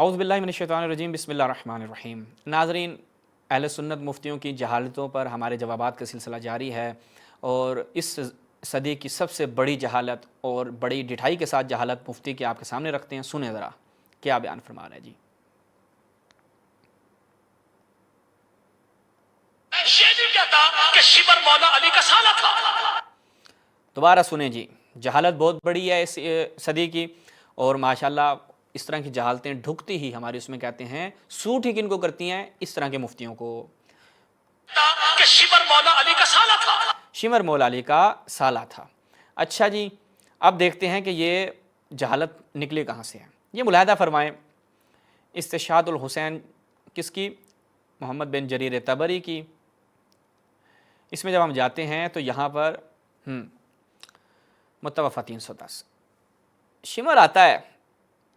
اعوذ باللہ من الشیطان الرجیم، بسم اللہ الرحمن الرحیم۔ ناظرین، اہل سنت مفتیوں کی جہالتوں پر ہمارے جوابات کا سلسلہ جاری ہے، اور اس صدی کی سب سے بڑی جہالت اور بڑی ڈٹھائی کے ساتھ جہالت مفتی کی آپ کے سامنے رکھتے ہیں۔ سنیں ذرا کیا بیان فرما رہے ہیں جی۔ یہ نہیں کہتا کہ شمر مولا علی کا سالہ تھا۔ دوبارہ سنیں جی، جہالت بہت بڑی ہے اس صدی کی، اور ماشاءاللہ اس طرح کی جہالتیں ڈھکتی ہی ہماری اس میں کہتے ہیں سوٹ ہی کن کو کرتی ہیں، اس طرح کے مفتیوں کو۔ کہ شمر مولا علی کا سالہ تھا۔ شمر مولا علی کا سالہ تھا۔ اچھا جی، اب دیکھتے ہیں کہ یہ جہالت نکلی کہاں سے ہے۔ یہ ملاحظہ فرمائیں، استشہاد الحسین کس کی؟ محمد بن جریر طبری کی۔ اس میں جب ہم جاتے ہیں تو یہاں پر متوفہ 310 شمر آتا ہے،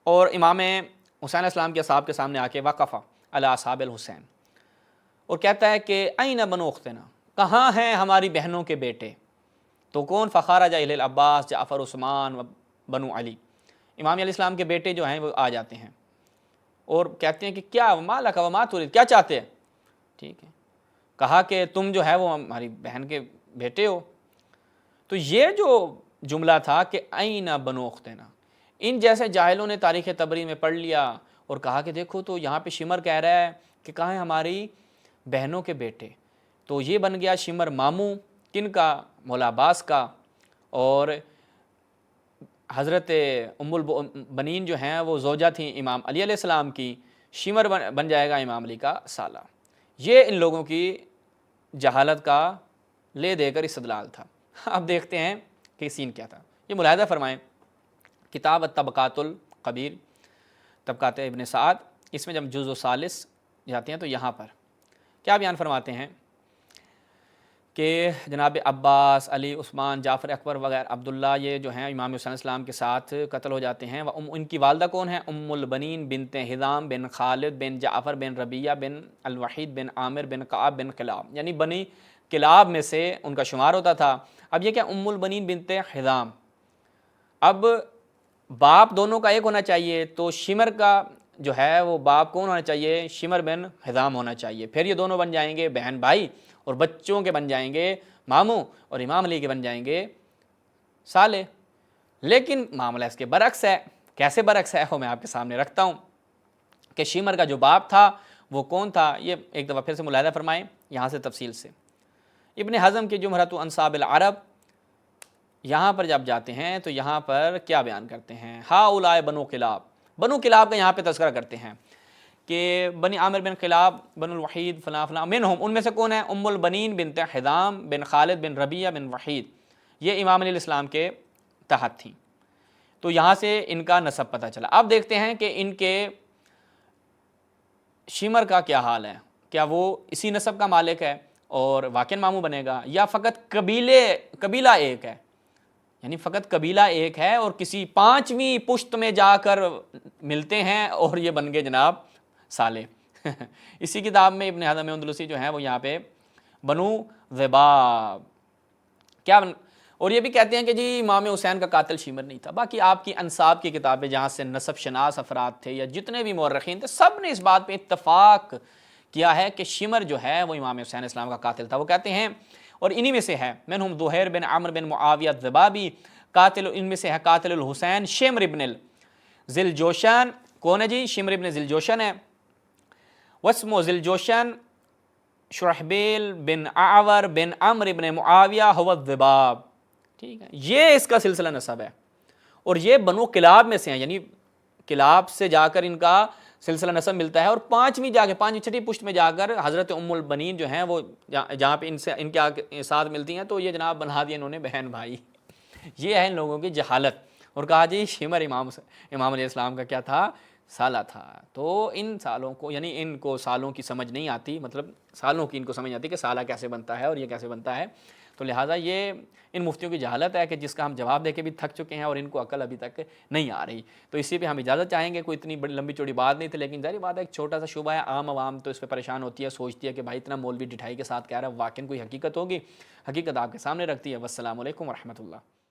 اور امام حسین علیہ السلام کے اصحاب کے سامنے آ کے وقفہ علی اصحاب الحسین، اور کہتا ہے کہ این بنو اختنا، کہاں ہیں ہماری بہنوں کے بیٹے؟ تو کون؟ فخرج الی العباس جعفر عثمان و بنو علی، امام علیہ السلام کے بیٹے جو ہیں وہ آ جاتے ہیں اور کہتے ہیں کہ کیا وما لک وما ترید، کیا چاہتے ہیں؟ ٹھیک ہے، کہا کہ تم جو ہے وہ ہماری بہن کے بیٹے ہو۔ تو یہ جو جملہ تھا کہ این بنو اختنا، ان جیسے جاہلوں نے تاریخ طبری میں پڑھ لیا اور کہا کہ دیکھو تو یہاں پہ شمر کہہ رہا ہے کہ کہاں ہیں ہماری بہنوں کے بیٹے، تو یہ بن گیا شمر ماموں کن کا؟ مولا عباس کا، اور حضرت ام البنین جو ہیں وہ زوجہ تھیں امام علی علیہ السلام کی، شمر بن جائے گا امام علی کا سالہ۔ یہ ان لوگوں کی جہالت کا لے دے کر استدلال تھا۔ اب دیکھتے ہیں کہ سین کیا تھا۔ یہ ملاحظہ فرمائیں، کتاب الطبقات الکبیر، طبقات ابن سعد، اس میں جب جزء ثالث جاتے ہیں تو یہاں پر کیا بیان فرماتے ہیں کہ جناب عباس، علی، عثمان، جعفر اکبر وغیرہ عبداللہ، یہ جو ہیں امام حسین السلام کے ساتھ قتل ہو جاتے ہیں۔ ان کی والدہ کون ہیں؟ ام البنین بنت حزام بن خالد بن جعفر بن ربیہ بن الوحید بن عامر بن کعب بن کلاب، یعنی بنی کلاب میں سے ان کا شمار ہوتا تھا۔ اب یہ کیا ام البنین بنت حزام، اب باپ دونوں کا ایک ہونا چاہیے، تو شمر کا جو ہے وہ باپ کون ہونا چاہیے؟ شمر بن حزام ہونا چاہیے، پھر یہ دونوں بن جائیں گے بہن بھائی، اور بچوں کے بن جائیں گے ماموں، اور امام علی کے بن جائیں گے سالے۔ لیکن معاملہ اس کے برعکس ہے۔ کیسے برعکس ہے وہ میں آپ کے سامنے رکھتا ہوں کہ شمر کا جو باپ تھا وہ کون تھا۔ یہ ایک دفعہ پھر سے ملاحظہ فرمائیں یہاں سے تفصیل سے، ابن حزم کی جمہرۃ انصاب العرب، یہاں پر جب جاتے ہیں تو یہاں پر کیا بیان کرتے ہیں؟ ہؤلاء بنو کلاب، بنو کلاب کا یہاں پہ تذکرہ کرتے ہیں کہ بنی عامر بن کلاب بن الوحید فلاں فلاں منہم، ان میں سے کون ہے؟ ام البنین بنت حزام بن خالد بن ربیہ بن وحید، یہ امام علیہ السلام کے تحت تھیں۔ تو یہاں سے ان کا نسب پتہ چلا۔ اب دیکھتے ہیں کہ ان کے شمر کا کیا حال ہے، کیا وہ اسی نسب کا مالک ہے اور واقعی ماموں بنے گا، یا فقط قبیلہ ایک ہے، یعنی فقط قبیلہ ایک ہے اور کسی پانچویں پشت میں جا کر ملتے ہیں اور یہ بن گئے جناب سالے۔ اسی کتاب میں ابن حزم اندلسی جو ہیں وہ یہاں پہ بنو ذباب کیا اور یہ بھی کہتے ہیں کہ جی امام حسین کا قاتل شمر نہیں تھا۔ باقی آپ کی انساب کی کتابیں جہاں سے نسب شناس افراد تھے یا جتنے بھی مورخین تھے، سب نے اس بات پہ اتفاق کیا ہے کہ شمر جو ہے وہ امام حسین اسلام کا قاتل تھا۔ وہ کہتے ہیں، اور انہی میں سے ہے منہم زہیر بن عمرو بن معاویہ الذبابی قاتل، ان میں سے ہے قاتل الحسین شمر بن ذیلجوشن۔ کون ہے جی؟ شمر بن ذیلجوشن ہے۔ واسمہ ذیلجوشن شرحبیل بن اعور بن عمرو بن معاویہ هو الذباب، ٹھیک ہے، یہ اس کا سلسلہ نسب ہے، اور یہ بنو کلاب میں سے ہیں، یعنی کلاب سے جا کر ان کا سلسلہ نسب ملتا ہے، اور پانچویں چھٹی پشت میں جا کر حضرت ام البنین جو ہیں وہ جہاں پہ ان کے ساتھ ملتی ہیں، تو یہ جناب بنا دیا انہوں نے بہن بھائی۔ یہ ہے ان لوگوں کی جہالت، اور کہا جی شمر امام علیہ السلام کا کیا تھا؟ سالہ تھا۔ تو ان سالوں کو، یعنی ان کو سالوں کی سمجھ نہیں آتی، مطلب سالوں کی ان کو سمجھ آتی کہ سالہ کیسے بنتا ہے اور یہ کیسے بنتا ہے۔ تو لہٰذا یہ ان مفتیوں کی جہالت ہے کہ جس کا ہم جواب دے کے بھی تھک چکے ہیں اور ان کو عقل ابھی تک نہیں آ رہی۔ تو اسی پہ ہم اجازت چاہیں گے، کوئی اتنی بڑی لمبی چوڑی بات نہیں تھی، لیکن ظاہر بات ہے ایک چھوٹا سا شعبہ ہے، عام عوام تو اس پہ پریشان ہوتی ہے، سوچتی ہے کہ بھائی اتنا مولوی ڈٹھائی کے ساتھ کہہ رہا ہے، واقعی کوئی حقیقت ہوگی؟ حقیقت آپ کے سامنے رکھتی ہے۔ والسلام علیکم ورحمۃ اللہ۔